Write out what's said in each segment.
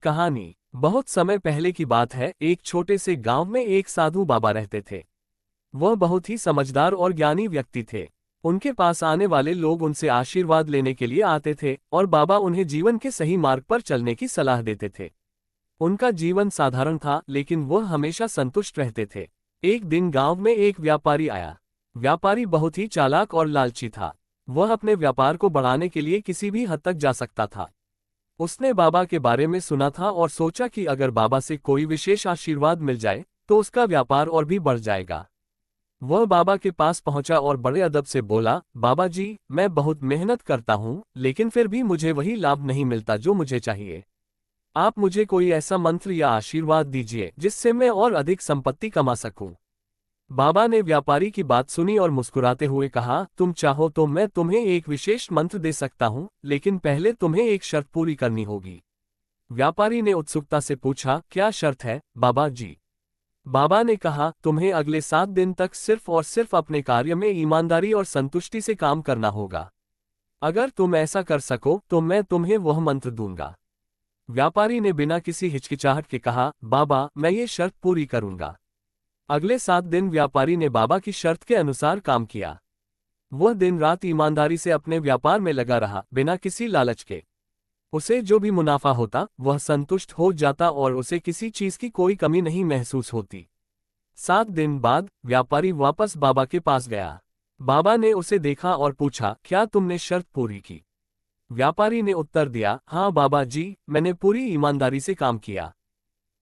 कहानी। बहुत समय पहले की बात है। एक छोटे से गांव में एक साधु बाबा रहते थे। वह बहुत ही समझदार और ज्ञानी व्यक्ति थे। उनके पास आने वाले लोग उनसे आशीर्वाद लेने के लिए आते थे और बाबा उन्हें जीवन के सही मार्ग पर चलने की सलाह देते थे। उनका जीवन साधारण था, लेकिन वह हमेशा संतुष्ट रहते थे। एक दिन गांव में एक व्यापारी आया। व्यापारी बहुत ही चालाक और लालची था। वह अपने व्यापार को बढ़ाने के लिए किसी भी हद तक जा सकता था। उसने बाबा के बारे में सुना था और सोचा कि अगर बाबा से कोई विशेष आशीर्वाद मिल जाए तो उसका व्यापार और भी बढ़ जाएगा। वह बाबा के पास पहुंचा और बड़े अदब से बोला, बाबा जी, मैं बहुत मेहनत करता हूं, लेकिन फिर भी मुझे वही लाभ नहीं मिलता जो मुझे चाहिए। आप मुझे कोई ऐसा मंत्र या आशीर्वाद दीजिए जिससे मैं और अधिक संपत्ति कमा सकूं। बाबा ने व्यापारी की बात सुनी और मुस्कुराते हुए कहा, तुम चाहो तो मैं तुम्हें एक विशेष मंत्र दे सकता हूं, लेकिन पहले तुम्हें एक शर्त पूरी करनी होगी। व्यापारी ने उत्सुकता से पूछा, क्या शर्त है बाबा जी? बाबा ने कहा, तुम्हें अगले 7 दिन तक सिर्फ और सिर्फ अपने कार्य में ईमानदारी और संतुष्टि से काम करना होगा। अगर तुम ऐसा कर सको तो मैं तुम्हें वह मंत्र दूंगा। व्यापारी ने बिना किसी हिचकिचाहट के कहा, बाबा, मैं ये शर्त पूरी करूंगा। अगले 7 दिन व्यापारी ने बाबा की शर्त के अनुसार काम किया। वह दिन रात ईमानदारी से अपने व्यापार में लगा रहा, बिना किसी लालच के। उसे जो भी मुनाफा होता वह संतुष्ट हो जाता और उसे किसी चीज की कोई कमी नहीं महसूस होती। 7 दिन बाद व्यापारी वापस बाबा के पास गया। बाबा ने उसे देखा और पूछा, क्या तुमने शर्त पूरी की? व्यापारी ने उत्तर दिया, हाँ बाबा जी, मैंने पूरी ईमानदारी से काम किया।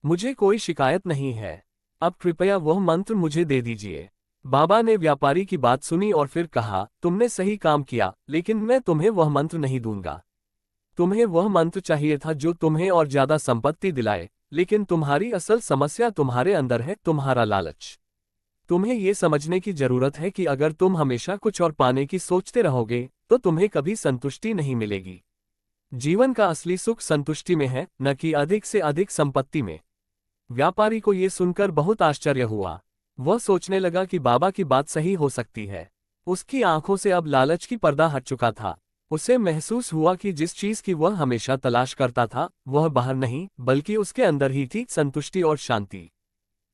मुझे कोई शिकायत नहीं है। अब कृपया वह मंत्र मुझे दे दीजिए। बाबा ने व्यापारी की बात सुनी और फिर कहा, तुमने सही काम किया, लेकिन मैं तुम्हें वह मंत्र नहीं दूंगा। तुम्हें वह मंत्र चाहिए था जो तुम्हें और ज्यादा संपत्ति दिलाए, लेकिन तुम्हारी असल समस्या तुम्हारे अंदर है, तुम्हारा लालच। तुम्हें ये समझने की जरूरत है कि अगर तुम हमेशा कुछ और पाने की सोचते रहोगे तो तुम्हें कभी संतुष्टि नहीं मिलेगी। जीवन का असली सुख संतुष्टि में है, न कि अधिक से अधिक संपत्ति में। व्यापारी को ये सुनकर बहुत आश्चर्य हुआ। वह सोचने लगा कि बाबा की बात सही हो सकती है। उसकी आंखों से अब लालच की पर्दा हट चुका था। उसे महसूस हुआ कि जिस चीज की वह हमेशा तलाश करता था वह बाहर नहीं बल्कि उसके अंदर ही थी, संतुष्टि और शांति।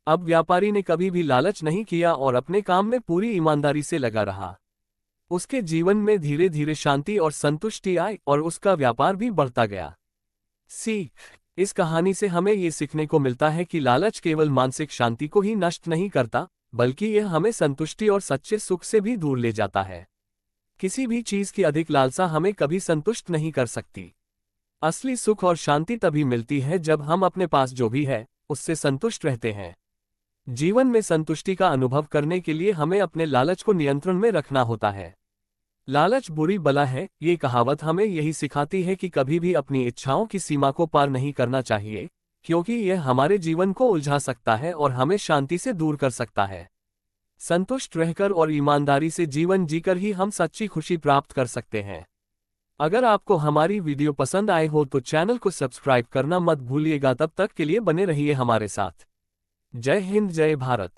अब व्यापारी ने कभी भी लालच नहीं किया और अपने काम में पूरी ईमानदारी से लगा रहा। उसके जीवन में धीरे धीरे शांति और संतुष्टि आई और उसका व्यापार भी बढ़ता गया। सीख। इस कहानी से हमें ये सीखने को मिलता है कि लालच केवल मानसिक शांति को ही नष्ट नहीं करता, बल्कि यह हमें संतुष्टि और सच्चे सुख से भी दूर ले जाता है। किसी भी चीज की अधिक लालसा हमें कभी संतुष्ट नहीं कर सकती। असली सुख और शांति तभी मिलती है जब हम अपने पास जो भी है उससे संतुष्ट रहते हैं। जीवन में संतुष्टि का अनुभव करने के लिए हमें अपने लालच को नियंत्रण में रखना होता है। लालच बुरी बला है, ये कहावत हमें यही सिखाती है कि कभी भी अपनी इच्छाओं की सीमा को पार नहीं करना चाहिए, क्योंकि यह हमारे जीवन को उलझा सकता है और हमें शांति से दूर कर सकता है। संतुष्ट रहकर और ईमानदारी से जीवन जीकर ही हम सच्ची खुशी प्राप्त कर सकते हैं। अगर आपको हमारी वीडियो पसंद आए हो तो चैनल को सब्सक्राइब करना मत भूलिएगा। तब तक के लिए बने रहिए हमारे साथ। जय हिंद, जय भारत।